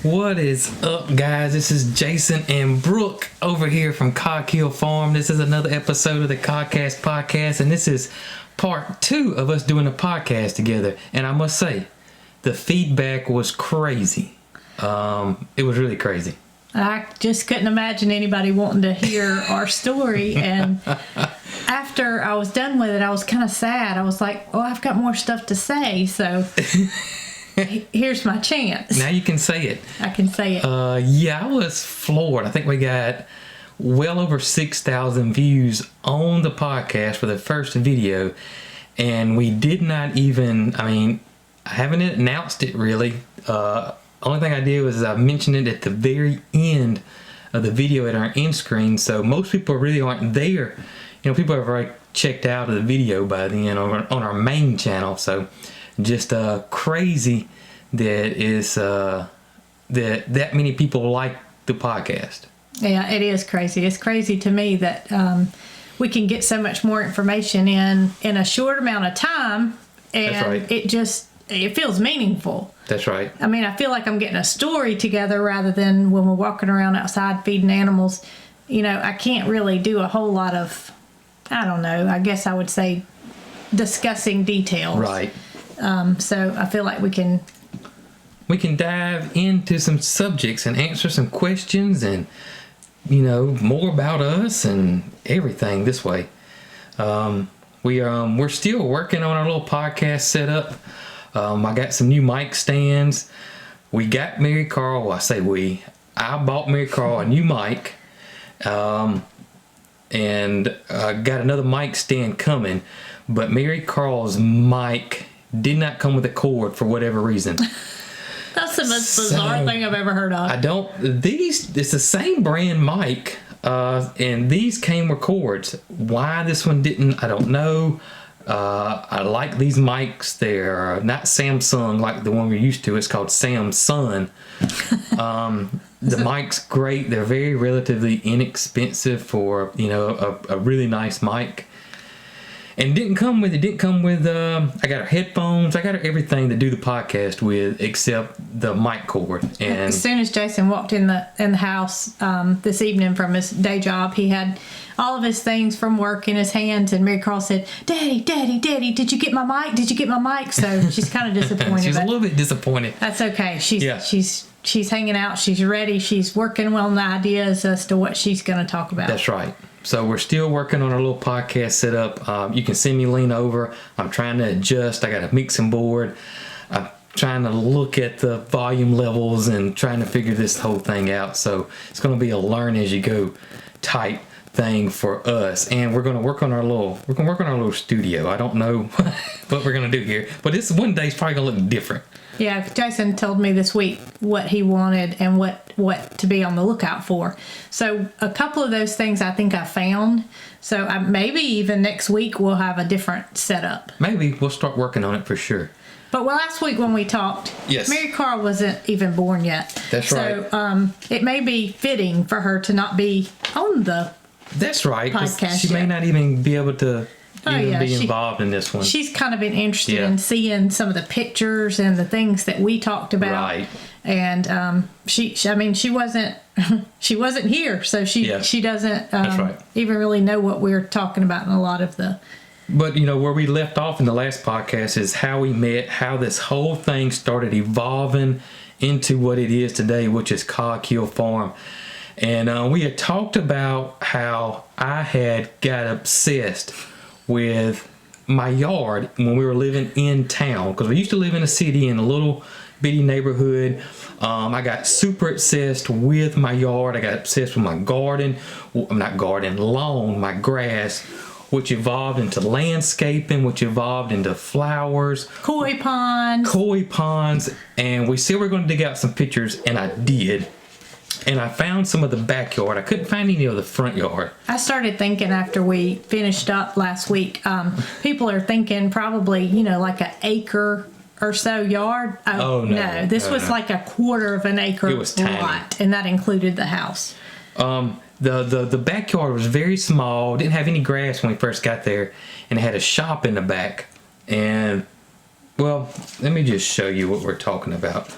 What is up, guys? This is Jason and Brooke over here from Cog Hill Farm. This is another episode of the Cogcast podcast, and this is part 2 of us doing a podcast together. And I must say, the feedback was crazy. It was really crazy. I just couldn't imagine anybody wanting to hear our story. And after I was done with it, I was kind of sad. I was like, oh, I've got more stuff to say. So here's my chance. Now you can say it. I can say it. Yeah, I was floored. I think we got well over 6,000 views on the podcast for the first video. And we did not even, I haven't announced it really. Only thing I did was I mentioned it at the very end of the video at our end screen, so most people really aren't there. You know, people have already checked out of the video by then on our main channel. So just crazy that is that many people like the podcast. Yeah, it is crazy. It's crazy to me that we can get so much more information in a short amount of time, and That's right. It feels meaningful. That's right. I feel like I'm getting a story together rather than when we're walking around outside feeding animals. You know, I can't really do a whole lot of, I don't know, I guess I would say discussing details. Right. So I feel like we can dive into some subjects and answer some questions and, you know, more about us and everything this way. We're still working on our little podcast setup. I got some new mic stands. We got Marycarl. Well, I say we. I bought Marycarl a new mic, and got another mic stand coming. But Marycarl's mic did not come with a cord for whatever reason. That's the most bizarre thing I've ever heard of. It's the same brand mic, and these came with cords. Why this one didn't, I don't know. I like these mics. They're not Samsung like the one we're used to. It's called Samsung. The mic's great. They're very relatively inexpensive for, you know, a really nice mic. And it didn't come with I got our headphones. I got everything to do the podcast with except the mic cord. And as soon as Jason walked in the house this evening from his day job, he had all of his things from work in his hands, and Marycarl said, Daddy, did you get my mic? Did you get my mic? So she's kind of disappointed. She's a little bit disappointed. That's okay. She's hanging out. She's ready. She's working on the ideas as to what she's going to talk about. That's right. So we're still working on our little podcast setup. You can see me lean over. I'm trying to adjust. I got a mixing board. I'm trying to look at the volume levels and trying to figure this whole thing out. So it's going to be a learn as you go type thing for us. And we're going to work on our little studio. I don't know what we're going to do here, but this one day is probably going to look different. Yeah, Jason told me this week what he wanted and what to be on the lookout for. So a couple of those things I think I found. So maybe even next week we'll have a different setup. Maybe we'll start working on it for sure. But last week when we talked, yes, Marycarl wasn't even born yet. That's right. So it may be fitting for her to not be on the That's right. podcast she may not even be able to be involved in this one. She's kind of been interested in seeing some of the pictures and the things that we talked about. Right. And she wasn't here, so she doesn't even really know what we're talking about in a lot of the. But you know where we left off in the last podcast is how we met, how this whole thing started evolving into what it is today, which is Cog Hill Farm. And we had talked about how I had got obsessed with my yard when we were living in town, because we used to live in a city in a little bitty neighborhood. I got super obsessed with my yard. I got obsessed with my lawn, my grass, which evolved into landscaping, which evolved into flowers, koi ponds, and we said we're going to dig out some pictures, and I did. And I found some of the backyard. I couldn't find any of the front yard. I started thinking after we finished up last week, people are thinking probably, like an acre or so yard. Oh no. This was like a quarter of an acre it was tiny. Lot, and that included the house. The backyard was very small. Didn't have any grass when we first got there, and it had a shop in the back. And well, let me just show you what we're talking about.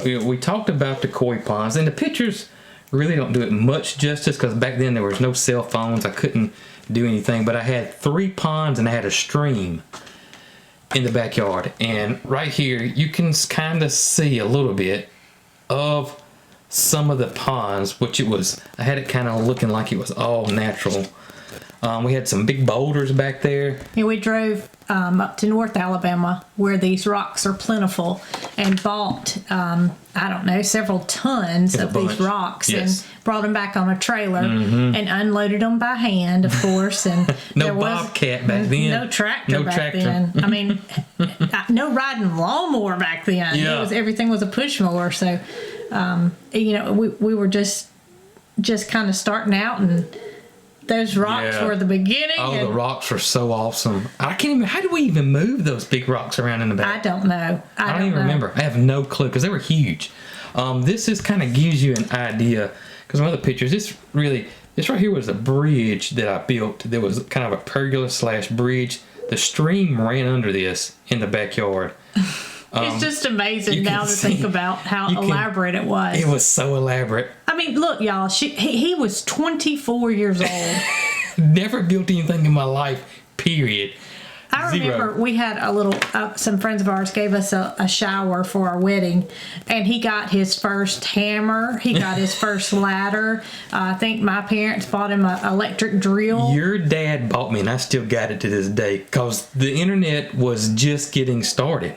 We talked about the koi ponds, and the pictures really don't do it much justice because back then there was no cell phones. I couldn't do anything, but I had 3 ponds and I had a stream in the backyard. And right here, you can kind of see a little bit of some of the ponds, which I had it kind of looking like it was all natural. We had some big boulders back there. Yeah, we drove up to North Alabama where these rocks are plentiful and bought, I don't know, several tons of these rocks and brought them back on a trailer and unloaded them by hand, of course. And no there was Bobcat back then. No tractor back then. I mean, no riding lawnmower back then. Yeah. Everything was a push mower. So, we were just kind of starting out, and those rocks were the beginning. Oh, the rocks were so awesome. I can't even. How do we even move those big rocks around in the back? I don't know. I don't even remember. I have no clue because they were huge. This just kind of gives you an idea because one of the pictures. This right here was a bridge that I built. There was kind of a pergola / bridge. The stream ran under this in the backyard. It's just amazing now to think about how elaborate it was. It was so elaborate. I mean, look, y'all. He was 24 years old. Never built anything in my life. Period. I remember we had a little. Some friends of ours gave us a shower for our wedding, and he got his first hammer. He got his first ladder. I think my parents bought him an electric drill. Your dad bought me, and I still got it to this day because the internet was just getting started.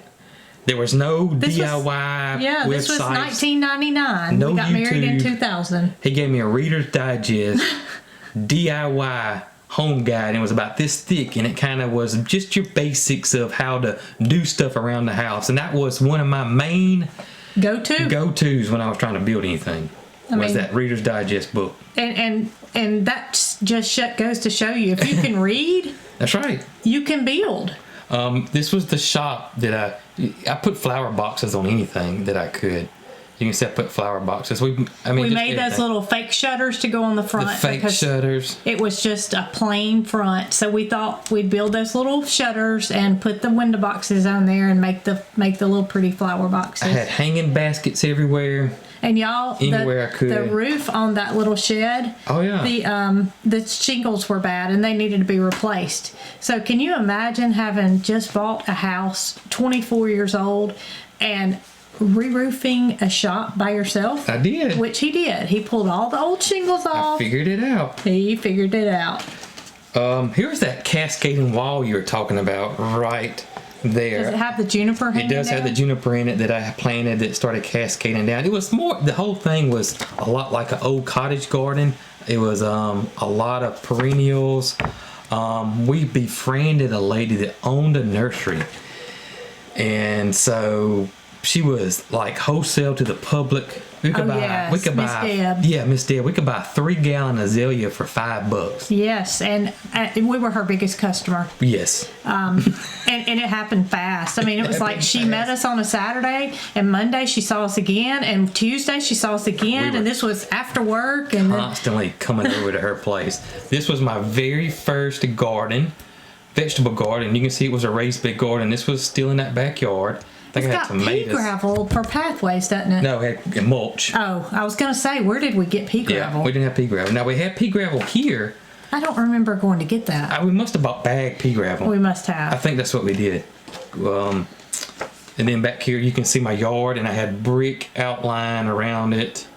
There was no DIY websites. This was 1999. No we got married in YouTube. 2000. He gave me a Reader's Digest DIY home guide, and it was about this thick, and it kind of was just your basics of how to do stuff around the house. And that was one of my main go-tos when I was trying to build anything. That Reader's Digest book. And that just goes to show you, if you can read, that's right, you can build. This was the shop that I put flower boxes on anything that I could. You can see I put flower boxes. We made those little fake shutters to go on the front. The fake shutters. It was just a plain front, so we thought we'd build those little shutters and put the window boxes on there and make the little pretty flower boxes. I had hanging baskets everywhere. And y'all, anywhere I could. The roof on that little shed. Oh yeah. The shingles were bad and they needed to be replaced. So can you imagine having just bought a house, 24 years old, and re-roofing a shop by yourself? I did. Which he did. He pulled all the old shingles off. I figured it out. He figured it out. Here's that cascading wall you were talking about right there. Does it have the juniper hanging It does have the juniper in it that I planted that started cascading down. It was the whole thing was a lot like an old cottage garden. It was a lot of perennials. We befriended a lady that owned a nursery. And so she was like wholesale to the public. We could buy Miss Deb. Yeah, Miss Deb. We could buy a 3-gallon azalea for $5. Yes, and we were her biggest customer. Yes. And it happened fast. I mean, it was like she met us on a Saturday, and Monday she saw us again, and Tuesday she saw us again, and this was after work. And constantly coming over to her place. This was my very first vegetable garden. You can see it was a raised bed garden. This was still in that backyard. I think it's got pea gravel for pathways, doesn't it? No, it had mulch. Oh, I was going to say, where did we get pea gravel? Yeah, we didn't have pea gravel. Now, we had pea gravel here. I don't remember going to get that. We must have bought bagged pea gravel. We must have. I think that's what we did. And then back here, you can see my yard, and I had brick outline around it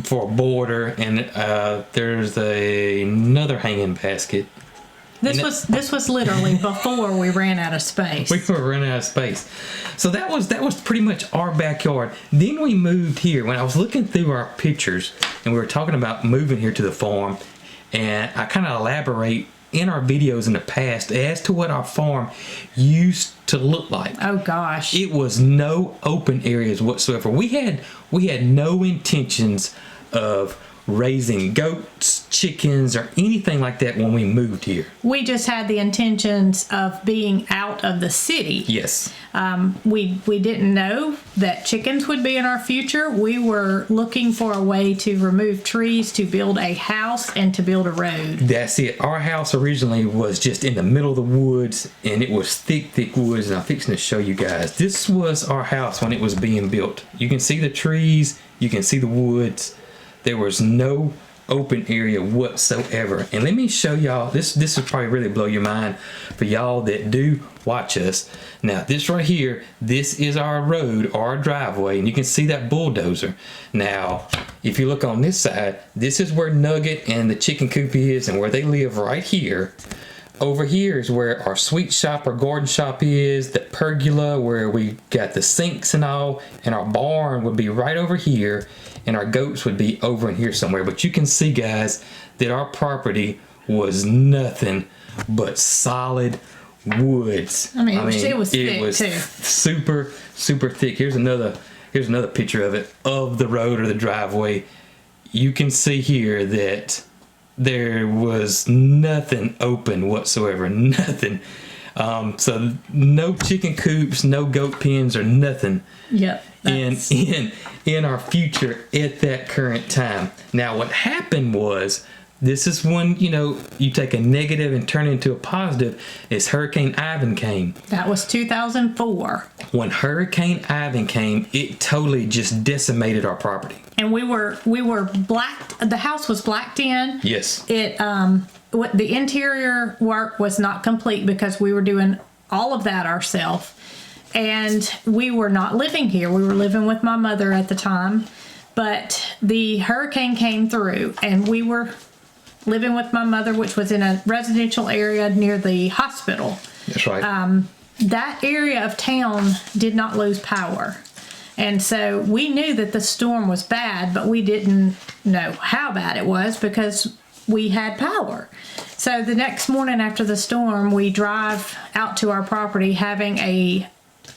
for a border. And there's another hanging basket. This was literally before we ran out of space. We were running out of space. So that was pretty much our backyard. Then we moved here. When I was looking through our pictures and we were talking about moving here to the farm, and I kind of elaborate in our videos in the past as to what our farm used to look like. Oh gosh. It was no open areas whatsoever. We had no intentions of raising goats, chickens or anything like that when we moved here. We just had the intentions of being out of the city. Yes. We didn't know that chickens would be in our future. We were looking for a way to remove trees, to build a house, and to build a road. That's it. Our house originally was just in the middle of the woods, and it was thick woods, and I'm fixing to show you guys. This was our house when it was being built. You can see the trees, you can see the woods. There was no open area whatsoever. And let me show y'all, this will probably really blow your mind for y'all that do watch us. Now this right here, this is our road or our driveway, and you can see that bulldozer. Now if you look on this side, this is where Nugget and the chicken coop is and where they live right here. Over here is where our sweet shop or garden shop is, the pergola where we got the sinks and all, and our barn would be right over here, and our goats would be over in here somewhere. But you can see, guys, that our property was nothing but solid woods. I mean, it was thick too. Super, super thick. Here's another picture of it, of the road or the driveway. You can see here that there was nothing open whatsoever, nothing. So no chicken coops, no goat pens, or nothing. Yep. In our future at that current time. Now what happened was, this is when, you take a negative and turn it into a positive, is Hurricane Ivan came. That was 2004. When Hurricane Ivan came, it totally just decimated our property. And we were black. The house was blacked in. Yes. The interior work was not complete because we were doing all of that ourselves. And we were not living here. We were living with my mother at the time. But the hurricane came through, and we were living with my mother, which was in a residential area near the hospital. That's right. That area of town did not lose power. And so we knew that the storm was bad, but we didn't know how bad it was because we had power. So the next morning after the storm, we drive out to our property having a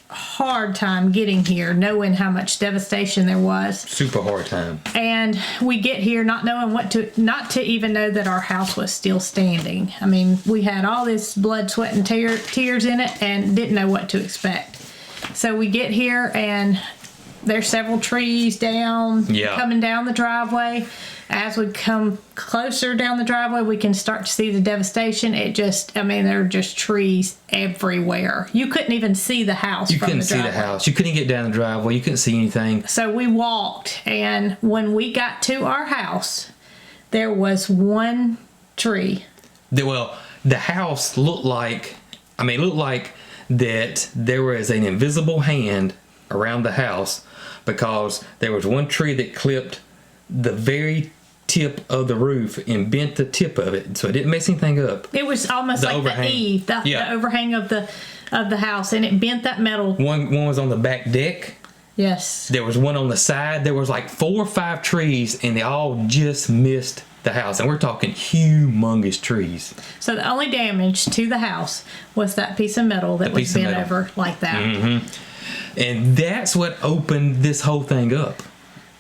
hard time getting here, knowing how much devastation there was. Super hard time. And we get here not knowing not to even know that our house was still standing. I mean, we had all this blood, sweat, and tears in it and didn't know what to expect. So we get here and there's several trees down, coming down the driveway. As we come closer down the driveway, we can start to see the devastation. There are just trees everywhere. You couldn't even see the house from the driveway. You couldn't see the house. You couldn't get down the driveway. You couldn't see anything. So we walked, and when we got to our house, there was one tree. The house looked like that there was an invisible hand around the house, because there was one tree that clipped the very tip of the roof and bent the tip of it, so it didn't mess anything up. It was almost like overhang. The eave, the overhang of the house, and it bent that metal. One was on the back deck. Yes. There was one on the side. There was like 4 or 5 trees, and they all just missed the house, and we're talking humongous trees. So the only damage to the house was that piece of metal that was bent over like that. Mm-hmm. And that's what opened this whole thing up.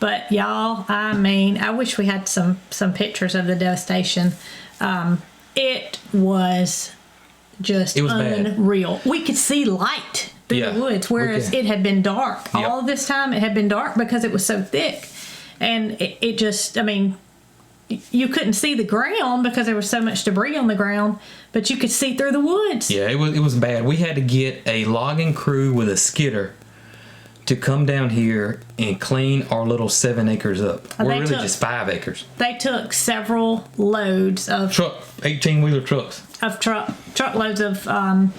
But y'all, I wish we had some pictures of the devastation. It was just unreal. Bad. We could see light through the woods, whereas it had been dark. Yep. All of this time it had been dark because it was so thick. And it just, you couldn't see the ground because there was so much debris on the ground, but you could see through the woods. Yeah, it was bad. We had to get a logging crew with a skidder to come down here and clean our little 7 acres up. We're really just 5 acres. They took several loads of 18-wheeler trucks of truckloads of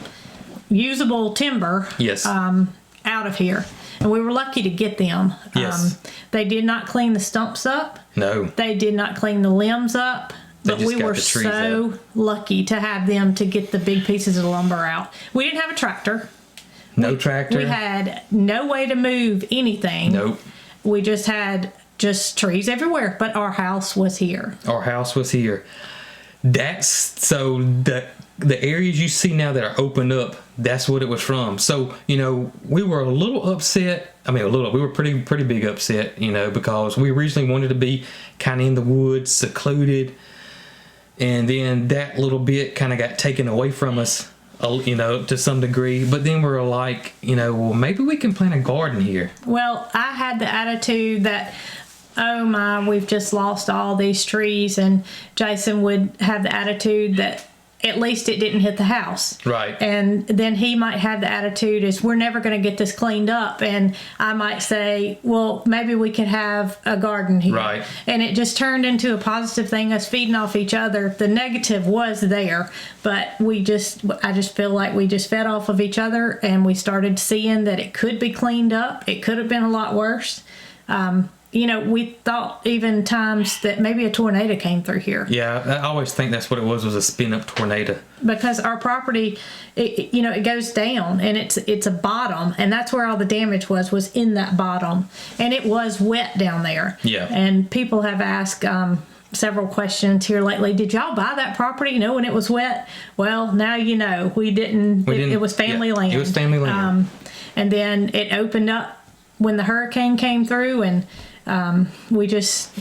usable timber. Yes. Out of here, and we were lucky to get them. Yes. They did not clean the stumps up. No. They did not clean the limbs up. But we were so lucky to have them to get the big pieces of lumber out. We didn't have a tractor. No tractor. We had no way to move anything. Nope. We just had trees everywhere, but our house was here. Our house was here. That's so the areas you see now that are opened up, that's what it was from. So, we were a little upset. We were pretty big upset, because we originally wanted to be kind of in the woods, secluded. And then that little bit kind of got taken away from us, to some degree. But then we were like, well, maybe we can plant a garden here. Well, I had the attitude that, oh my, we've just lost all these trees. And Jason would have the attitude that at least it didn't hit the house. Right. And then he might have the attitude is we're never going to get this cleaned up. And I might say, well, maybe we could have a garden here. Right. And it just turned into a positive thing, us feeding off each other. The negative was there, but I just feel like we just fed off of each other, and we started seeing that it could be cleaned up. It could have been a lot worse. We thought even times that maybe a tornado came through here. Yeah, I always think that's what it was a spin-up tornado. Because our property, it goes down, and it's a bottom, and that's where all the damage was in that bottom. And it was wet down there. Yeah. And people have asked several questions here lately. Did y'all buy that property, when it was wet? Well, now you know. We didn't. It was family land. It was family land. And then it opened up when the hurricane came through, and we just,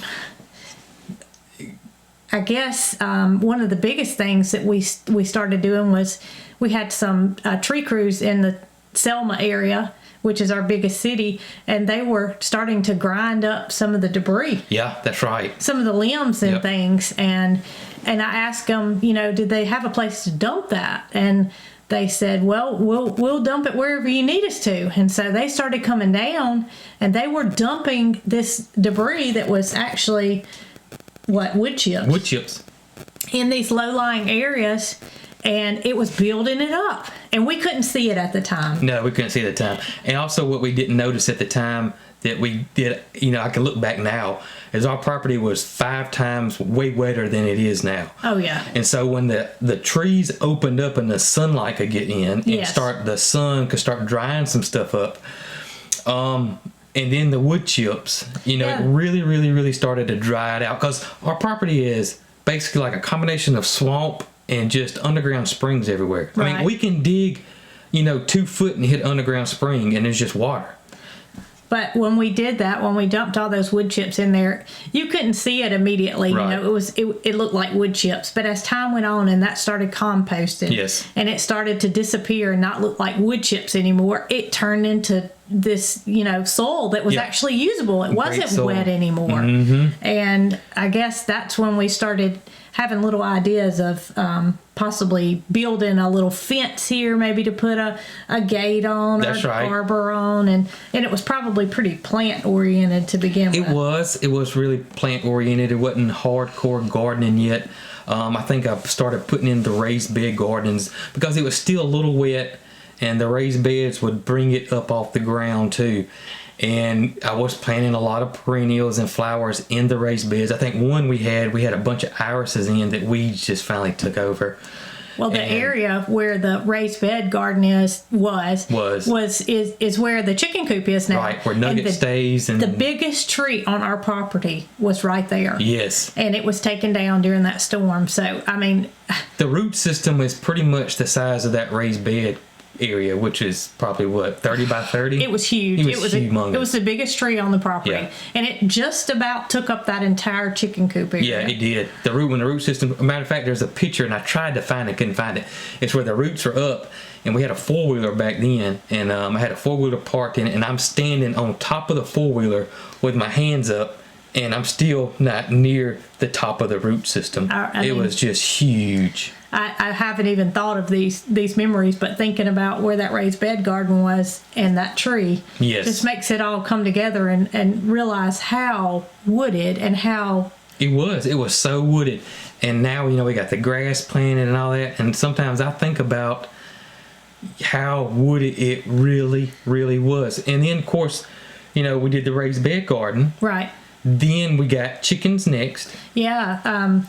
I guess, one of the biggest things that we started doing was we had some tree crews in the Selma area, which is our biggest city, and they were starting to grind up some of the debris. Yeah, that's right. Some of the limbs and things, and I asked them, did they have a place to dump that? And they said, well, we'll dump it wherever you need us to. And so they started coming down, and they were dumping this debris that was actually, wood chips. Wood chips. In these low-lying areas, and it was building it up. And we couldn't see it at the time. No, we couldn't see it at the time. And also what we didn't notice at the time that we did, I can look back now, is our property was 5 times way wetter than it is now. Oh, yeah. And so when the trees opened up and the sunlight could get in, and the sun could start drying some stuff up, and then the wood chips, it really, really, really started to dry it out. Because our property is basically like a combination of swamp and just underground springs everywhere. Right. I mean, we can dig, 2 foot and hit underground spring, and there's just water. But when we did that, when we dumped all those wood chips in there, you couldn't see it immediately. Right. It looked like wood chips. But as time went on and that started composting, and it started to disappear and not look like wood chips anymore, it turned into this, soil that was actually usable. It wasn't wet anymore. Mm-hmm. And I guess that's when we started having little ideas of possibly building a little fence here, maybe to put a gate on, That's or right. arbor on, and it was probably pretty plant oriented to begin with. It was really plant oriented. It wasn't hardcore gardening yet. I think I started putting in the raised bed gardens because it was still a little wet, and the raised beds would bring it up off the ground too. And I was planting a lot of perennials and flowers in the raised beds. I think we had a bunch of irises in that we just finally took over. Well, the area where the raised bed garden was where the chicken coop is now. Right, where Nugget stays. And the biggest tree on our property was right there. Yes. And it was taken down during that storm. So, I mean, the root system is pretty much the size of that raised bed area, which is probably 30 by 30. It was huge. It was humongous. It was the biggest tree on the property, and it just about took up that entire chicken coop area. Yeah, it did. When the root system. Matter of fact, there's a picture, and I tried to find it, couldn't find it. It's where the roots are up, and we had a 4-wheeler back then, and I had a 4-wheeler parked in it, and I'm standing on top of the 4-wheeler with my hands up, and I'm still not near the top of the root system. It was just huge. I haven't even thought of these memories, but thinking about where that raised bed garden was and that tree just makes it all come together and realize how wooded and how... It was so wooded. And now, we got the grass planted and all that. And sometimes I think about how wooded it really, really was. And then, of course, we did the raised bed garden. Right. Then we got chickens next. Yeah.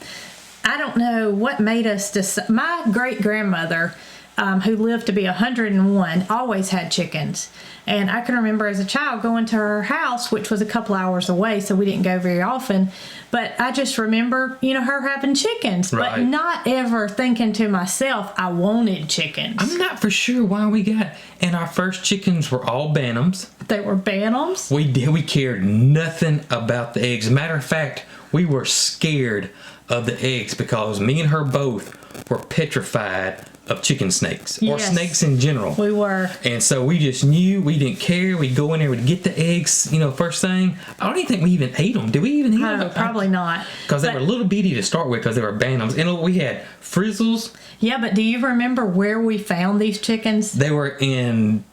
I don't know what made us decide. My great-grandmother, who lived to be 101, always had chickens. And I can remember as a child going to her house, which was a couple hours away, so we didn't go very often. But I just remember, her having chickens, but not ever thinking to myself, I wanted chickens. I'm not for sure why we got. And our first chickens were all Bantams. They were Bantams? We cared nothing about the eggs. Matter of fact, we were scared of the eggs because me and her both were petrified of chicken snakes or Yes. snakes in general. We were. And so we just knew, we didn't care. We'd go in there, we'd get the eggs, first thing. I don't even think we even ate them. Did we even eat them? Probably not. Because they were little bitty to start with because they were bantams. And we had frizzles. Yeah, but do you remember where we found these chickens? They were in,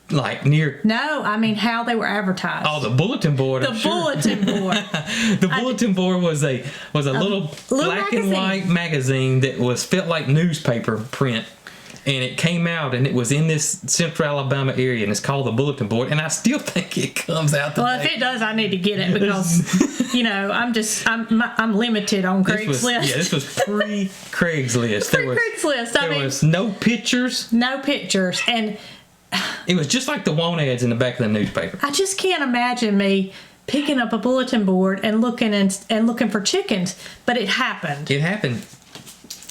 near... No, I mean how they were advertised. Oh, the bulletin board. The bulletin board. The bulletin board was a little black and white magazine that felt like newspaper print. And it came out, and it was in this central Alabama area, and it's called the Bulletin Board. And I still think it comes out today. Well, if it does, I need to get it because, I'm limited on Craigslist. This was pre-Craigslist. Craigslist. There was no pictures. No pictures. And it was just like the want ads in the back of the newspaper. I just can't imagine me picking up a bulletin board and looking for chickens. But it happened. It happened.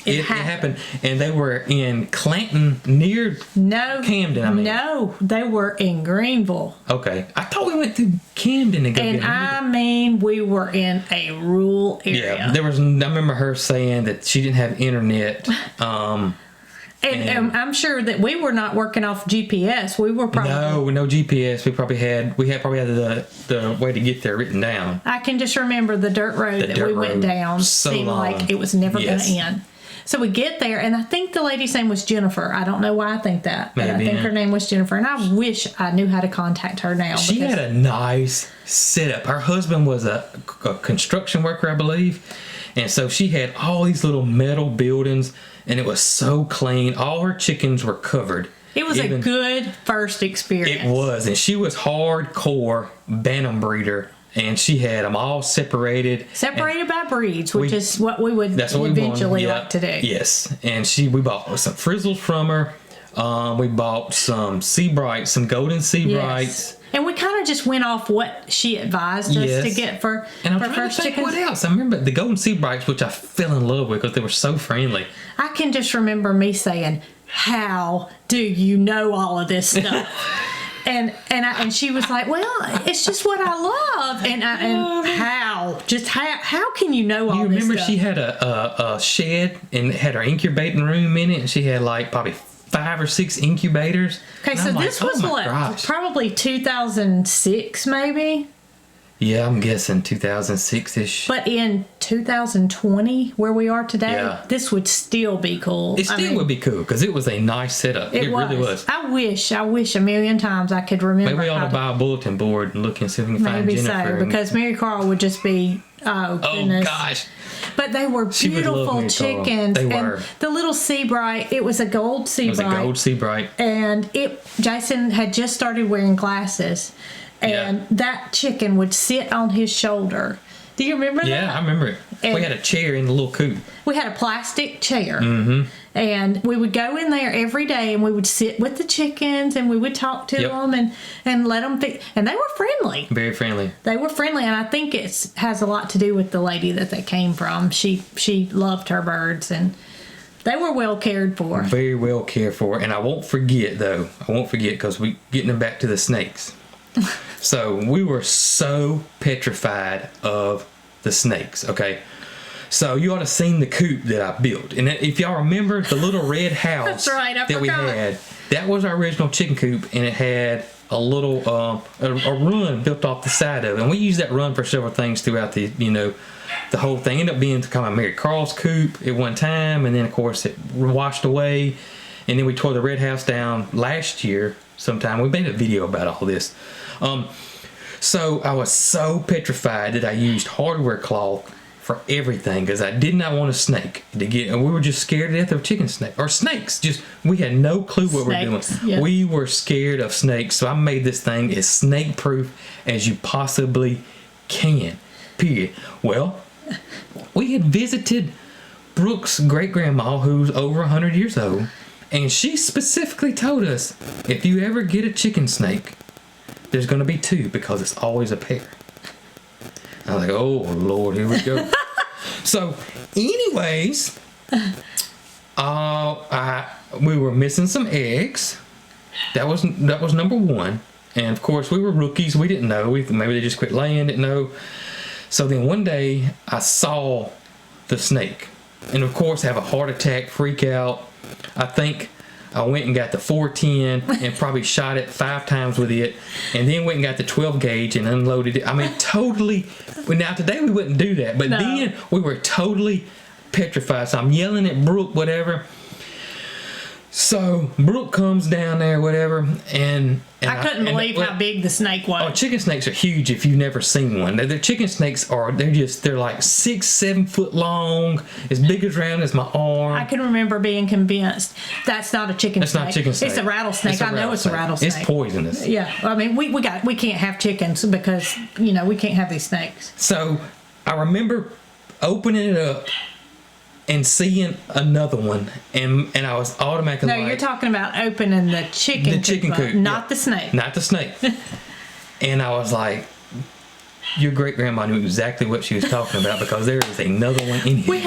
It happened, and they were in Clanton near Camden. No, they were in Greenville. Okay, I thought we went through Camden to go get them. We were in a rural area. Yeah, I remember her saying that she didn't have internet. And I'm sure that we were not working off GPS. We were probably no GPS. We probably had the way to get there written down. I can just remember the dirt road we went down seemed like it was never going to end. So we get there, and I think the lady's name was Jennifer. I don't know why I think that, but I think her name was Jennifer, and I wish I knew how to contact her now. She had a nice setup. Her husband was a construction worker, I believe, and so she had all these little metal buildings, and it was so clean. All her chickens were covered. It was a good first experience. It was, and she was hardcore bantam breeder. And she had them all separated by breeds, which is what we would eventually like to do. Yes, and we bought some frizzles from her. We bought some Seabrights, some golden Seabrights. And we kind of just went off what she advised us to get for first chickens. What else? I remember the golden Seabrights, which I fell in love with because they were so friendly. I can just remember me saying, "How do you know all of this stuff?" And she was like, "Well, it's just what I love." And how can you know all this stuff? You remember she had a shed and it had her incubating room in it, and she had probably 5 or 6 incubators. Okay, so this was probably 2006 maybe? Yeah, I'm guessing 2006-ish. But in 2020, where we are today, this would still be cool. It still would be cool because it was a nice setup. It really was. I wish a million times I could remember. Maybe we ought to buy a bulletin board and look and see if we can find Jennifer. Maybe so, because Marycarl would just be, goodness. Gosh. But they were beautiful chickens. They were. And the little Seabright, it was a gold Seabright. It was a gold Seabright. And Jason had just started wearing glasses. And that chicken would sit on his shoulder. Do you remember that? Yeah, I remember it. And we had a chair in the little coop. We had a plastic chair. Mm-hmm. And we would go in there every day, and we would sit with the chickens, and we would talk to them and let them feed. And they were friendly. Very friendly. They were friendly, and I think it has a lot to do with the lady that they came from. She loved her birds, and they were well cared for. Very well cared for. And I won't forget, because we getting them back to the snakes. So we were so petrified of the snakes, okay? So you ought to have seen the coop that I built. And if y'all remember the little red house we had, that was our original chicken coop, and it had a little a run built off the side of it. And we used that run for several things throughout the whole thing. Ended up being kind of Marycarl's coop at one time, and then of course it washed away. And then we tore the red house down last year sometime. We made a video about all this. So I was so petrified that I used hardware cloth for everything because I did not want a snake to get. And we were just scared to death of chicken snake or snakes. Just we had no clue what we're doing. Yeah. We were scared of snakes, so I made this thing as snake proof as you possibly can. Period. Well, we had visited Brooke's great grandma, who's over 100 years old, and she specifically told us if you ever get a chicken snake, there's going to be 2 because it's always a pair. I was like, oh Lord, here we go. So, anyways, we were missing some eggs. That was number 1, and of course we were rookies. We didn't know. Maybe they just quit laying. Didn't know. So then one day I saw the snake. And of course, have a heart attack, freak out. I think I went and got the 410 and probably shot it 5 times with it, and then went and got the 12 gauge and unloaded it. I mean, totally. Now today we wouldn't do that, but then we were totally petrified. So I'm yelling at Brooke, whatever. So Brooke comes down there, whatever, and I couldn't believe how big the snake was. Oh, chicken snakes are huge if you've never seen one. The chicken snakes they're like 6-7 foot long, as big as round as my arm. I can remember being convinced that's not a chicken snake. It's not a chicken snake. It's a rattlesnake. I know it's a rattlesnake. It's poisonous. Yeah, I mean we can't have chickens because we can't have these snakes. So I remember opening it up and seeing another one, and I was automatically No, you're talking about opening the chicken coop, not the snake. Not the snake. And I was like, your great grandma knew exactly what she was talking about, because there is another one in here. We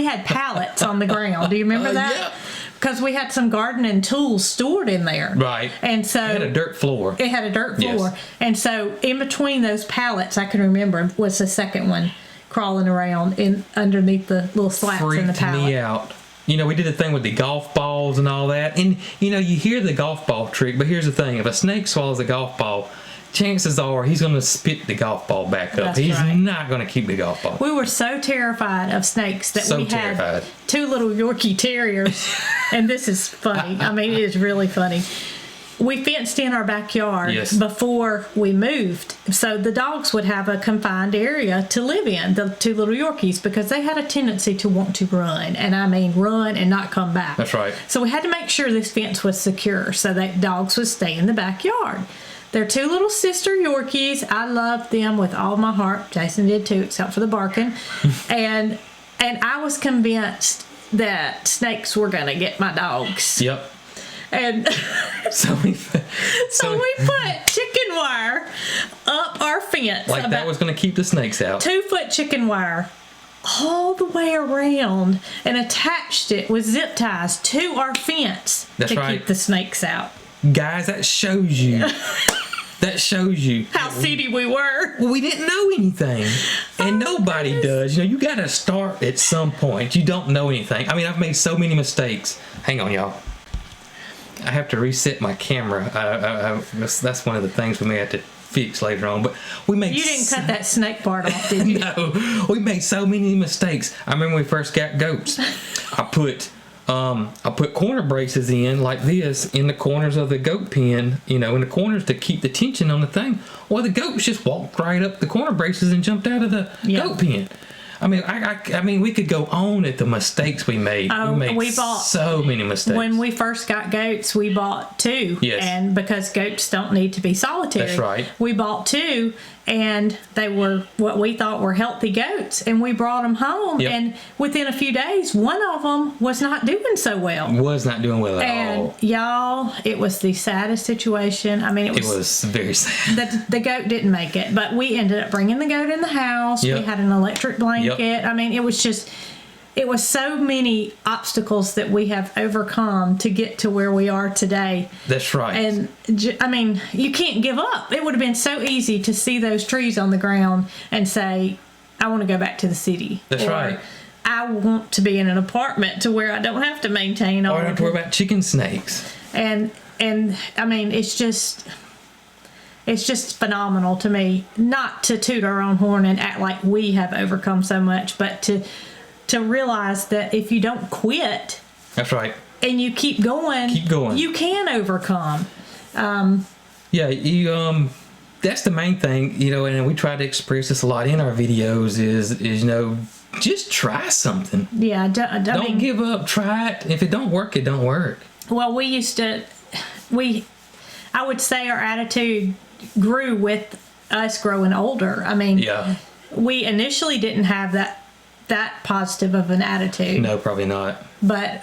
had pallets on the ground. Do you remember that? Yeah. Because we had some gardening tools stored in there. Right. And so it had a dirt floor. It had a dirt floor. Yes. And so in between those pallets, I can remember, was the second one crawling around underneath the little slats in the pallet. Freaked me out. We did the thing with the golf balls and all that. And, you hear the golf ball trick, but here's the thing. If a snake swallows a golf ball, chances are he's going to spit the golf ball back up. He's not going to keep the golf ball. We were so terrified of snakes that we had 2 little Yorkie Terriers. And this is funny. I mean, it is really funny. We fenced in our backyard before we moved, so the dogs would have a confined area to live in, the 2 little Yorkies, because they had a tendency to want to run, and I mean run and not come back. That's right. So we had to make sure this fence was secure so that dogs would stay in the backyard. They're 2 little sister Yorkies. I loved them with all my heart. Jason did too, except for the barking. and I was convinced that snakes were going to get my dogs. Yep. And so we put chicken wire up our fence. Like that was going to keep the snakes out. 2-foot chicken wire all the way around and attached it with zip ties to our fence keep the snakes out. Guys, that shows you. How seedy we were. Well, we didn't know anything. And nobody does. You got to start at some point. You don't know anything. I mean, I've made so many mistakes. Hang on, y'all. I have to reset my camera. That's one of the things we may have to fix later on. But we made. You didn't cut that snake part off, did you? No, we made so many mistakes. I remember when we first got goats. I put corner braces in like this in the corners of the goat pen. In the corners to keep the tension on the thing. Well, the goats just walked right up the corner braces and jumped out of the goat pen. I mean, I mean, we could go on at the mistakes we made. We bought so many mistakes. When we first got goats, we bought 2. Yes. And because goats don't need to be solitary. That's right. We bought 2, and they were what we thought were healthy goats, and we brought them home. Yep. And within a few days, one of them was not doing so well. Was not doing well at all. And y'all, it was the saddest situation. I mean, it was very sad. The goat didn't make it, but we ended up bringing the goat in the house. Yep. We had an electric blanket. Yep. I mean, it was so many obstacles that we have overcome to get to where we are today. That's right. And I mean, you can't give up. It would have been so easy to see those trees on the ground and say, I want to go back to the city. That's right. I want to be in an apartment to where I don't have to maintain all. Or I don't have to worry about chicken snakes. And I mean, it's just phenomenal to me, not to toot our own horn and act like we have overcome so much, but to realize that if you don't quit. That's right. And you keep going. You can overcome. That's the main thing, and we try to express this a lot in our videos is just try something. Yeah. Don't give up. Try it. If it don't work, it don't work. Well, I would say our attitude grew with us growing older. I mean, we initially didn't have that positive of an attitude. No, probably not. But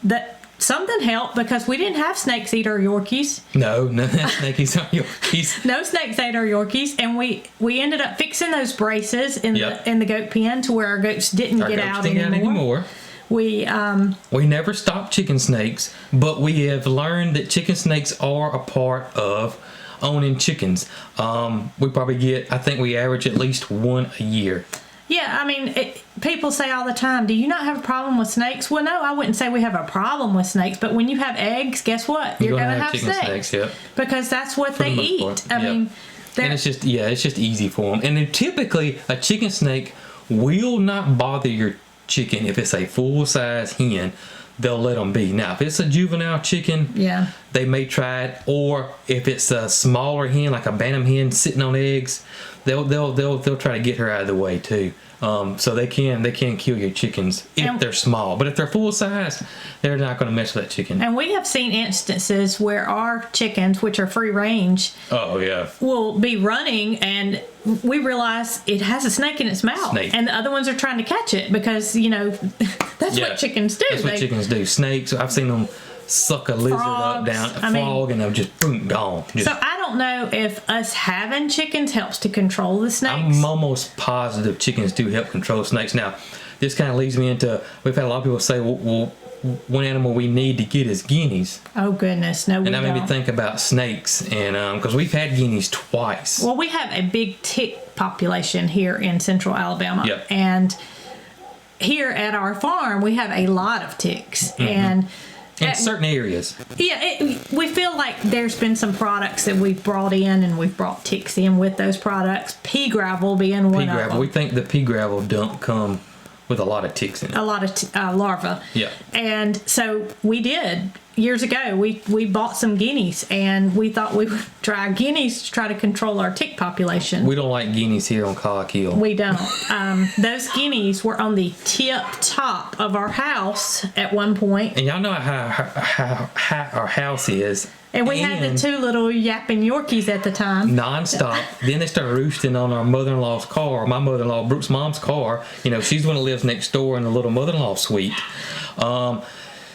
that something helped because we didn't have snakes eat our Yorkies. No snakes ate our Yorkies. No snakes ate our Yorkies, and we ended up fixing those braces in the goat pen to where our goats didn't get out anymore. We never stopped chicken snakes, but we have learned that chicken snakes are a part of owning chickens. We probably I think we average at least one a year. Yeah, I mean, people say all the time, do you not have a problem with snakes? Well, no, I wouldn't say we have a problem with snakes, but when you have eggs, guess what? You're going to have chicken snakes. Yep. Because that's what they eat. I mean, and it's just easy for them. And then typically, a chicken snake will not bother your chicken if it's a full-size hen. They'll let them be. Now, if it's a juvenile chicken, they may try it. Or if it's a smaller hen, like a bantam hen sitting on eggs, they'll try to get her out of the way too. So they can kill your chickens if they're small. But if they're full size, they're not going to mess with that chicken. And we have seen instances where our chickens, which are free range, will be running and we realize it has a snake in its mouth. And the other ones are trying to catch it because, that's what chickens do. That's what chickens do. Snakes, I've seen them suck a lizard up, down a frog, and they're just boom, gone. So I don't know if us having chickens helps to control the snakes. I'm almost positive chickens do help control snakes. Now, this kind of leads me into, we've had a lot of people say, well, one animal we need to get is guineas. Oh goodness, no, we don't. And that made me think about snakes, and because we've had guineas twice. Well, we have a big tick population here in central Alabama. Yep. And here at our farm, we have a lot of ticks. And in certain areas. Yeah, we feel like there's been some products that we've brought in, and we've brought ticks in with those products. Pea gravel being one of them. We think the pea gravel don't come with a lot of ticks in it. A lot of larvae. Yeah. And so we did. Years ago, we bought some guineas, and we thought we would try guineas to try to control our tick population. We don't like guineas here on Cog Hill. We don't. Those guineas were on the tip top of our house at one point. And y'all know how our house is. And we had the two little yapping Yorkies at the time. Non-stop. Then they started roosting on our mother-in-law's car, my mother-in-law, Brooke's mom's car. She's the one that lives next door in the little mother-in-law suite.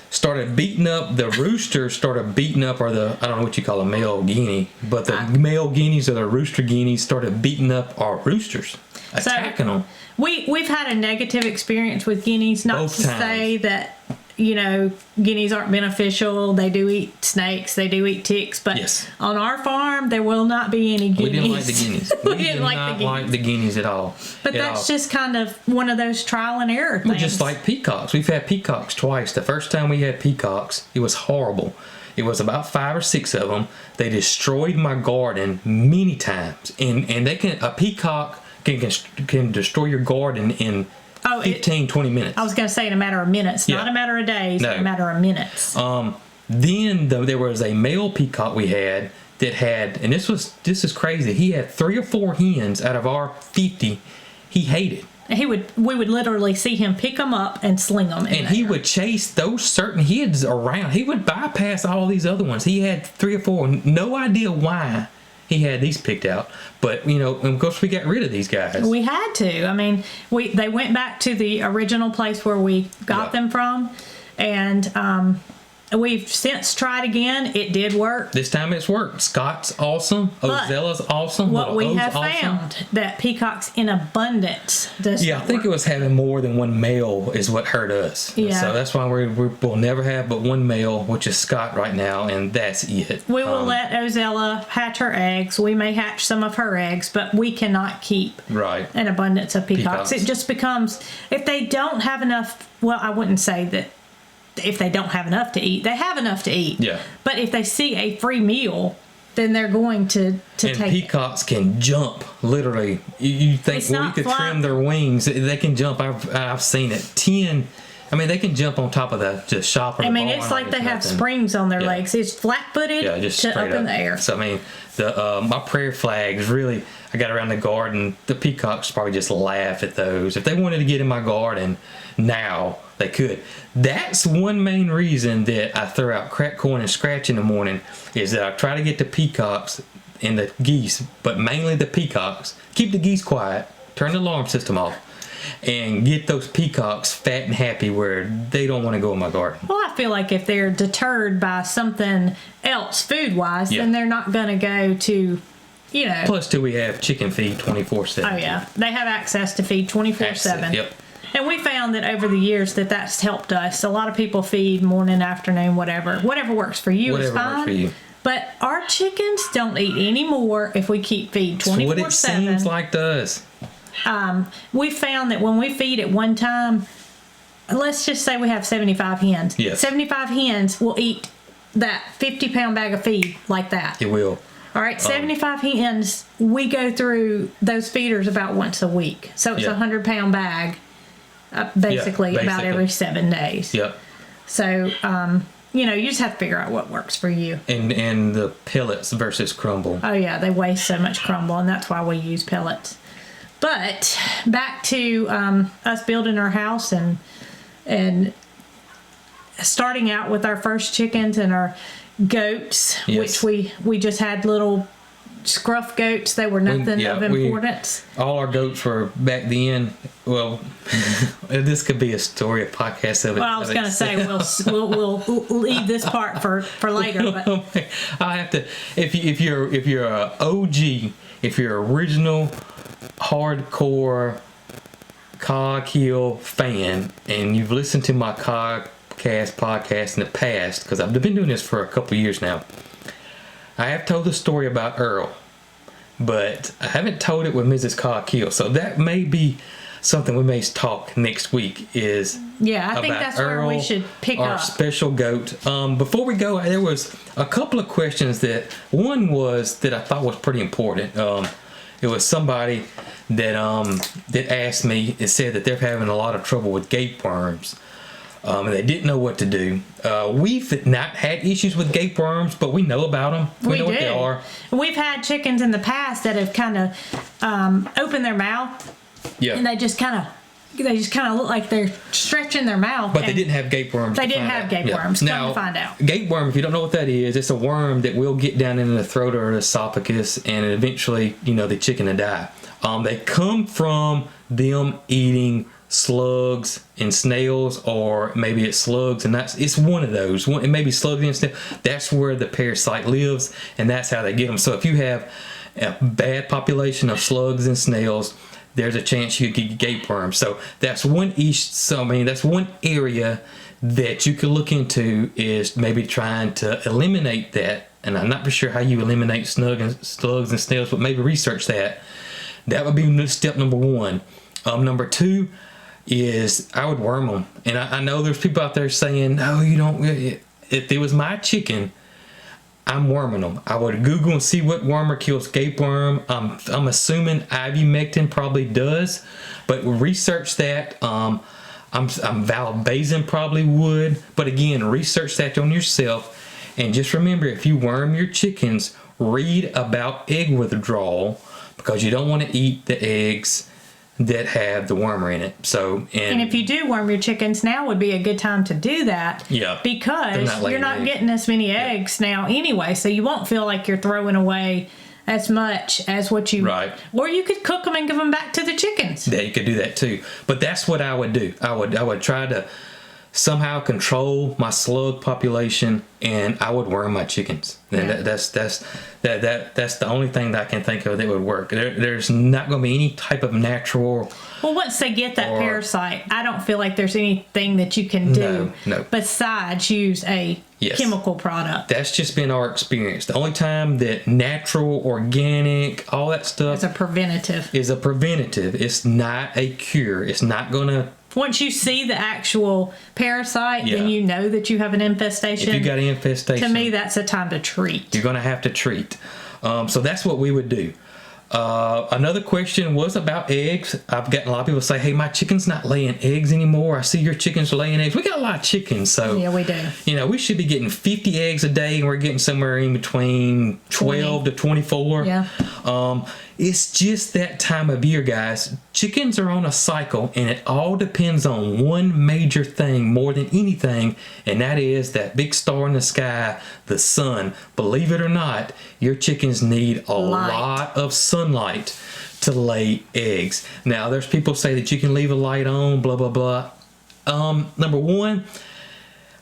Started beating up, the roosters started beating up, or I don't know what you call a male guinea, but the male guineas or the rooster guineas started beating up our roosters, attacking them. We've had a negative experience with guineas, not to say that, guineas aren't beneficial. They do eat snakes, they do eat ticks, but on our farm, there will not be any guineas. We didn't like the guineas. We didn't like the guineas at all. But that's just kind of one of those trial and error things. Just like peacocks. We've had peacocks twice. The first time we had peacocks, it was horrible. It was about 5 or 6 of them. They destroyed my garden many times. And a peacock can destroy your garden in 15-20 minutes. I was going to say in a matter of minutes, not a matter of days, but a matter of minutes. Then there was a male peacock we had that had, and this is crazy. He had 3 or 4 hens out of our 50. He hated. We would literally see him pick them up and sling them. And he would chase those certain hens around. He would bypass all these other ones. He had 3 or 4. No idea why he had these picked out, but and of course we got rid of these guys. We had to. I mean, they went back to the original place where we got them from, and we've since tried again. It did work. This time it's worked. Scott's awesome. Ozella's awesome. What we have found that peacocks in abundance does. Yeah, I think it was having more than one male is what hurt us. Yeah. So that's why we'll never have but one male, which is Scott right now, and that's it. We will let Ozella hatch her eggs. We may hatch some of her eggs, but we cannot keep an abundance of peacocks. It just becomes, if they don't have enough, well, I wouldn't say that if they don't have enough to eat, they have enough to eat. Yeah. But if they see a free meal, then they're going to take it. Peacocks can jump, literally. You think, we could trim their wings. They can jump. I've seen it. 10. I mean, they can jump on top of the shop or the barn. It's like they have springs on their legs. It's flat-footed just to straight up in the air. So, I mean, my prayer flags, really, I got around the garden. The peacocks probably just laugh at those. If they wanted to get in my garden now, they could. That's one main reason that I throw out cracked corn and scratch in the morning, is that I try to get the peacocks and the geese, but mainly the peacocks. Keep the geese quiet, turn the alarm system off, and get those peacocks fat and happy where they don't want to go in my garden. Well, I feel like if they're deterred by something else food-wise, then they're not going to go to, Plus, we have chicken feed 24/7. Oh, yeah. They have access to feed 24/7. Yep. And we found that over the years that's helped us. A lot of people feed morning, afternoon, whatever. Whatever works for you is fine. Whatever works for you. But our chickens don't eat any more if we keep feed 24/7. That's what it seems like to us. we found that when we feed at one time, let's just say we have 75 hens. Yes. 75 hens will eat that 50-pound bag of feed like that. It will. All right, 75 hens, we go through those feeders about once a week. So it's a 100-pound bag, basically about every 7 days. Yep. So, you just have to figure out what works for you. And the pellets versus crumble. Oh, yeah, they waste so much crumble, and that's why we use pellets. But back to us building our house and starting out with our first chickens and our goats, yes. which we just had little scruff goats. They were nothing of importance. All our goats were back then. Well, this could be a story, a podcast of it. Well, I was going to say we'll leave this part for later. But I have to. If you're a OG, if you're an original hardcore Cog Hill fan, and you've listened to my cogcast podcast in the past, because I've been doing this for a couple years now. I have told the story about Earl, but I haven't told it with Mrs. Cog Hill. So that may be something we may talk next week. I think that's Earl, where we should pick our up. special goat. Before we go, there was a couple of questions that one was that I thought was pretty important. It was somebody that asked me. It said that they're having a lot of trouble with gapeworms. And they didn't know what to do. We've not had issues with gapeworms, but we know about them. We know what they are. We've had chickens in the past that have kind of opened their mouth, and they just kind of look like they're stretching their mouth. But they didn't have gapeworms. They didn't have gapeworms. Yeah. Now, come to find out. Gapeworm, if you don't know what that is, it's a worm that will get down into the throat or the esophagus, and eventually, the chicken will die. They come from them eating slugs and snails, or maybe it's slugs and it's one of those. It may be slugs and snails. That's where the parasite lives, and that's how they get them. So if you have a bad population of slugs and snails, there's a chance you could get gapeworms. So that's one that's one area that you could look into, is maybe trying to eliminate that. And I'm not for sure how you eliminate slugs and snails, but maybe research that. That would be step number one. Number two is I would worm them. And I know there's people out there saying, no, you don't. If it was my chicken, I'm worming them. I would Google and see what wormer kills gapeworm. I'm assuming ivermectin probably does, but research that. I'm valbazen probably would, but again, research that on yourself. And just remember, if you worm your chickens, read about egg withdrawal, because you don't want to eat the eggs that have the wormer in it. And if you do worm your chickens, now would be a good time to do that. Yeah. Because you're not getting as many eggs now anyway, so you won't feel like you're throwing away as much as what you... Right. Or you could cook them and give them back to the chickens. Yeah, you could do that too. But that's what I would do. I would try to somehow control my slug population, and I would worm my chickens. And that's the only thing that I can think of that would work. There's not going to be any type of natural. Well, once they get that parasite, I don't feel like there's anything that you can do besides use a chemical product. That's just been our experience. The only time that natural, organic, all that stuff is a preventative. It's not a cure. It's not going to. Once you see the actual parasite, then you know that you have an infestation. If you got an infestation, to me, that's a time to treat. You're going to have to treat. So that's what we would do. Another question was about eggs. I've gotten a lot of people say, hey, my chicken's not laying eggs anymore. I see your chickens laying eggs. We got a lot of chickens. So yeah, we do. We should be getting 50 eggs a day, and we're getting somewhere in between 12 to 24. Yeah. It's just that time of year, guys. Chickens are on a cycle, and it all depends on one major thing more than anything, and that is that big star in the sky, the sun. Believe it or not, your chickens need a lot of sunlight to lay eggs. Now, there's people say that you can leave a light on, blah, blah, blah. Number one,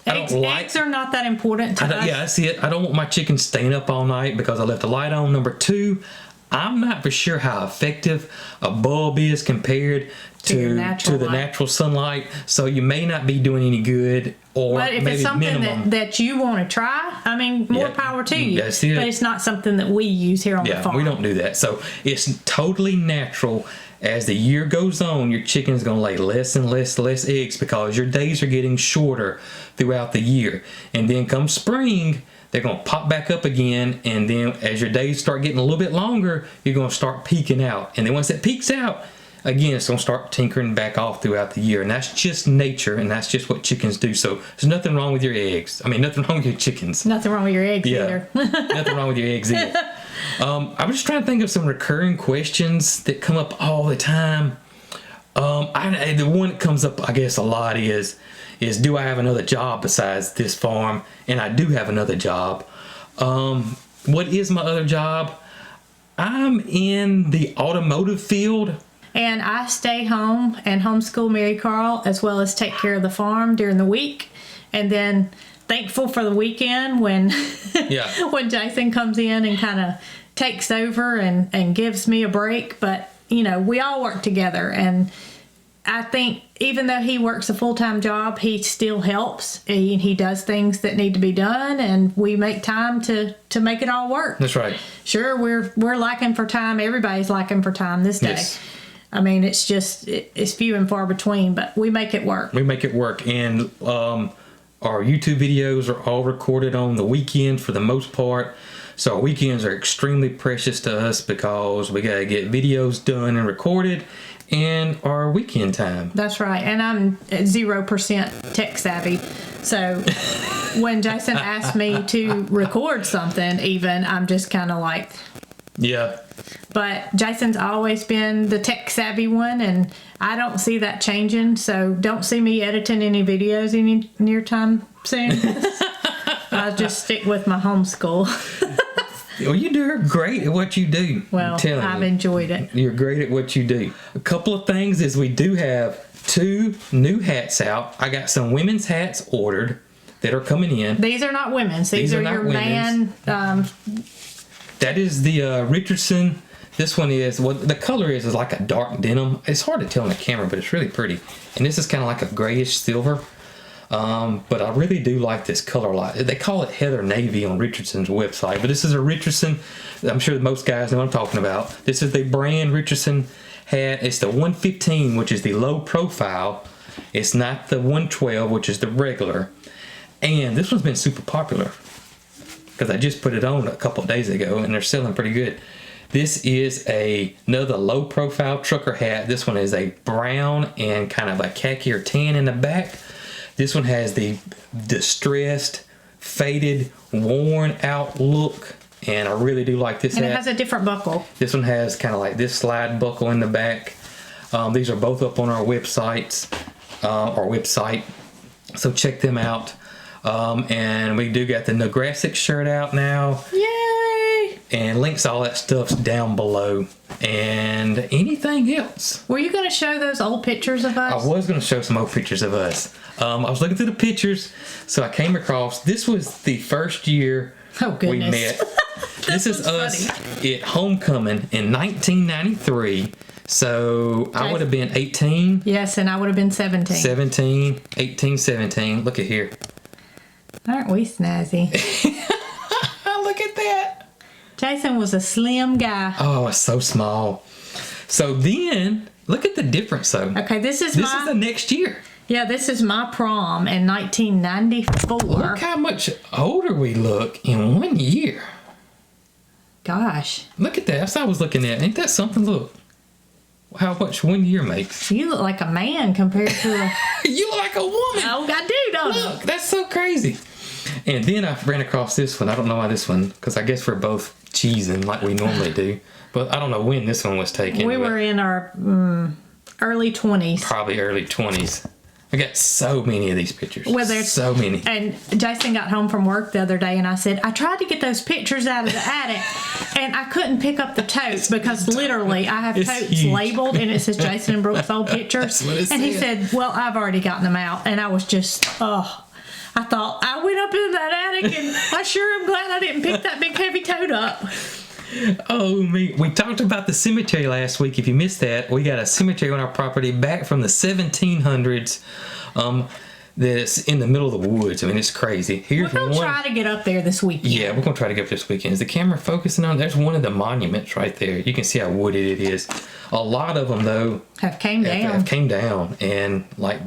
eggs are not that important to us. Yeah, that's it. I don't want my chickens staying up all night because I left the light on. Number two, I'm not for sure how effective a bulb is compared to the natural sunlight, so you may not be doing any good. But if it's something that you want to try, I mean, more power to you. That's it. But it's not something that we use here on the farm. We don't do that. So it's totally natural. as the year goes on, your chicken's going to lay less and less eggs because your days are getting shorter throughout the year. And then come spring, they're going to pop back up again. And then as your days start getting a little bit longer, you're going to start peaking out. And then once it peaks out, again, it's going to start tinkering back off throughout the year. And that's just nature, and that's just what chickens do. So there's nothing wrong with your eggs. I mean, nothing wrong with your chickens. Nothing wrong with your eggs either. Nothing wrong with your eggs either. I was just trying to think of some recurring questions that come up all the time. The one that comes up, I guess, a lot is do I have another job besides this farm? And I do have another job. What is my other job? I'm in the automotive field. And I stay home and homeschool Marycarl, as well as take care of the farm during the week. And then thankful for the weekend when when Jason comes in and kind of takes over and gives me a break. But, you know, we all work together. And I think even though he works a full-time job, he still helps. He does things that need to be done, and we make time to make it all work. That's right. Sure, we're lacking for time. Everybody's lacking for time this day. Yes. I mean, it's just, it's few and far between, but we make it work. We make it work. And our YouTube videos are all recorded on the weekend for the most part. So our weekends are extremely precious to us because we got to get videos done and recorded and our weekend time. That's right. And I'm 0% tech savvy. So when Jason asked me to record something even, I'm just kind of like... Yeah. But Jason's always been the tech savvy one, and I don't see that changing. So don't see me editing any videos any near time soon. I'll just stick with my homeschool. Well, you do great at what you do. Well, I've enjoyed it. You're great at what you do. A couple of things is we do have 2 new hats out. I got some women's hats ordered that are coming in. These are not women's. These are your women's. man... That is the Richardson. This one is, well, the color is like a dark denim. It's hard to tell on the camera, but it's really pretty. And this is kind of like a grayish silver. But I really do like this color a lot. They call it Heather Navy on Richardson's website. But this is a Richardson. I'm sure most guys know what I'm talking about. This is the brand Richardson hat. It's the 115, which is the low profile. It's not the 112, which is the regular. And this one's been super popular, because I just put it on a couple of days ago and they're selling pretty good. This is another low profile trucker hat. This one is a brown and kind of a khaki or tan in the back. This one has the distressed, faded, worn out look, and I really do like this hat. And it has a different buckle. This one has kind of like this slide buckle in the back. These are both up on our website, so check them out. And we do got the Negrasic shirt out now. Yay! And links to all that stuff's down below. And anything else. Were you going to show those old pictures of us? I was going to show some old pictures of us. I was looking through the pictures, so I came across, this was the first year we met. This is us at homecoming in 1993. So I would have been 18. Yes, and I would have been 17. 18, 17. Look at here. Aren't we snazzy? Look at that. Jason was a slim guy. Oh, it's so small. So then, look at the difference though. Okay, this is the next year. Yeah, this is my prom in 1994. Look how much older we look in 1 year. Gosh. Look at that. That's what I was looking at. Ain't that something? Look. How much 1 year makes. You look like a man compared to a... You look like a woman. Oh, I do, don't I? Look, that's so crazy. And then I ran across this one. I don't know why this one, because I guess we're both cheesing like we normally do. But I don't know when this one was taken. We were in our early 20s. Probably early 20s. I got so many of these pictures. Well, there's so many. And Jason got home from work the other day, and I said, I tried to get those pictures out of the attic, and I couldn't pick up the totes because literally I have totes huge. labeled, and it says Jason and Brooke's old pictures. And he said, well, I've already gotten them out. And I was just, I thought, I went up in that attic, and I sure am glad I didn't pick that big heavy tote up. Oh, me. We talked about the cemetery last week. If you missed that, we got a cemetery on our property back from the 1700s. that's in the middle of the woods. I mean, it's crazy. Here's We're gonna try to get up there this weekend. Yeah, we're gonna try to get up this weekend. Is the camera focusing on? There's one of the monuments right there. You can see how wooded it is. A lot of them though have came down, and like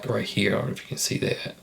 right here. I don't know if you can see that.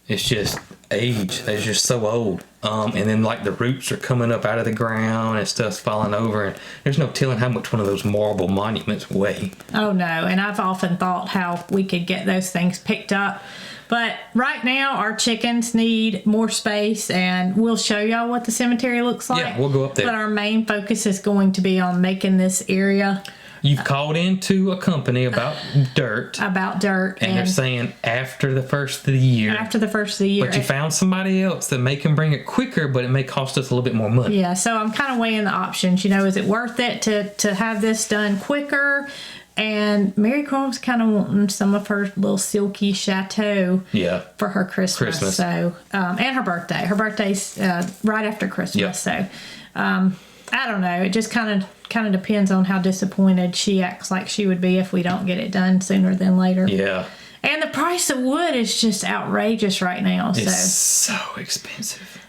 It's just age. They're just so old. And then like the roots are coming up out of the ground and stuff's falling over. And there's no telling how much one of those marble monuments weigh. Oh no, and I've often thought how we could get those things picked up. But right now our chickens need more space, and we'll show y'all what the cemetery looks like. Yeah, we'll go up there. But our main focus is going to be on making this area. You've called into a company about dirt. About dirt. And they're saying after the first of the year. After the first of the year. But you found somebody else that may can bring it quicker, but it may cost us a little bit more money. Yeah, so I'm kind of weighing the options. You know, is it worth it to have this done quicker? And Marycarl was kind of wanting some of her little silky chateau for her Christmas. So, and her birthday. Her birthday's right after Christmas. Yep. So, I don't know. It just kind of depends on how disappointed she acts like she would be if we don't get it done sooner than later. Yeah. And the price of wood is just outrageous right now. It's so expensive.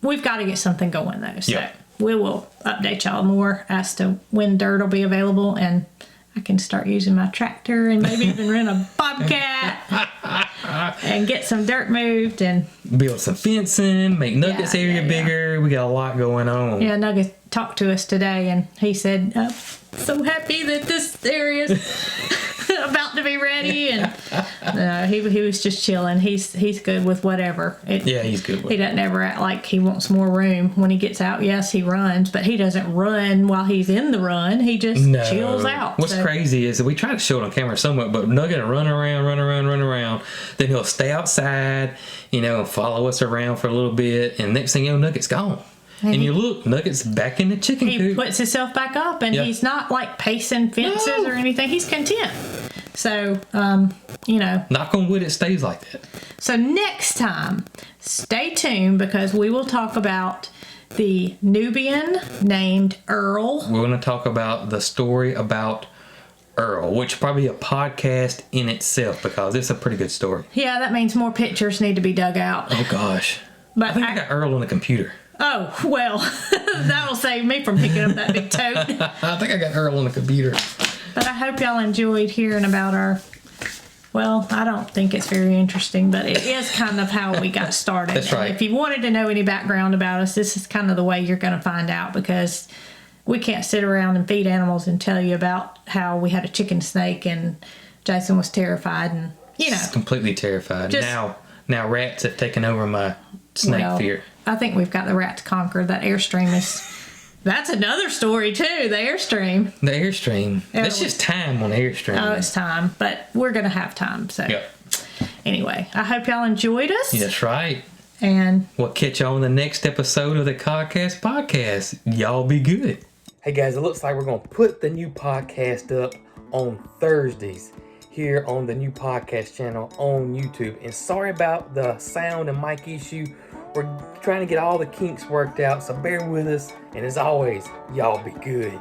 We've got to get something going though. So we will update y'all more as to when dirt will be available, and I can start using my tractor and maybe even rent a bobcat and get some dirt moved and build some fencing, make Nugget's area bigger. We got a lot going on. Yeah, Nugget talked to us today, and he said, "I'm so happy that this area is about to be ready." And he was just chilling. He's good with whatever. He's good with it. He doesn't ever act like he wants more room. When he gets out, yes, he runs, but he doesn't run while he's in the run. He just chills out. What's crazy is that we try to show it on camera somewhat, but Nugget will run around. Then he'll stay outside, and follow us around for a little bit. And next thing you know, Nugget's gone. And you look, Nugget's back in the chicken coop. He puts himself back up, and he's not like pacing fences or anything. He's content. So, knock on wood, it stays like that. So next time, stay tuned, because we will talk about the Nubian named Earl. We're going to talk about the story about Earl, which is probably a podcast in itself, because it's a pretty good story. Yeah, that means more pictures need to be dug out. Oh gosh. But I think I got Earl on the computer. Oh, well, that'll save me from picking up that big tote. I think I got Earl on the computer. But I hope y'all enjoyed hearing about I don't think it's very interesting, but it is kind of how we got started. That's right. And if you wanted to know any background about us, this is kind of the way you're going to find out, because we can't sit around and feed animals and tell you about how we had a chicken snake and Jason was terrified and, Completely terrified. Now rats have taken over my snake fear. I think we've got the rats conquered. That Airstream that's another story too, the Airstream. The Airstream. That's just time on the Airstream. Oh, it's time, but we're going to have time. So anyway, I hope y'all enjoyed us. That's right. And we'll catch y'all on the next episode of the Cogcast podcast. Y'all be good. Hey guys, it looks like we're going to put the new podcast up on Thursdays here on the new podcast channel on YouTube. And sorry about the sound and mic issue. We're trying to get all the kinks worked out, so bear with us. And as always, y'all be good.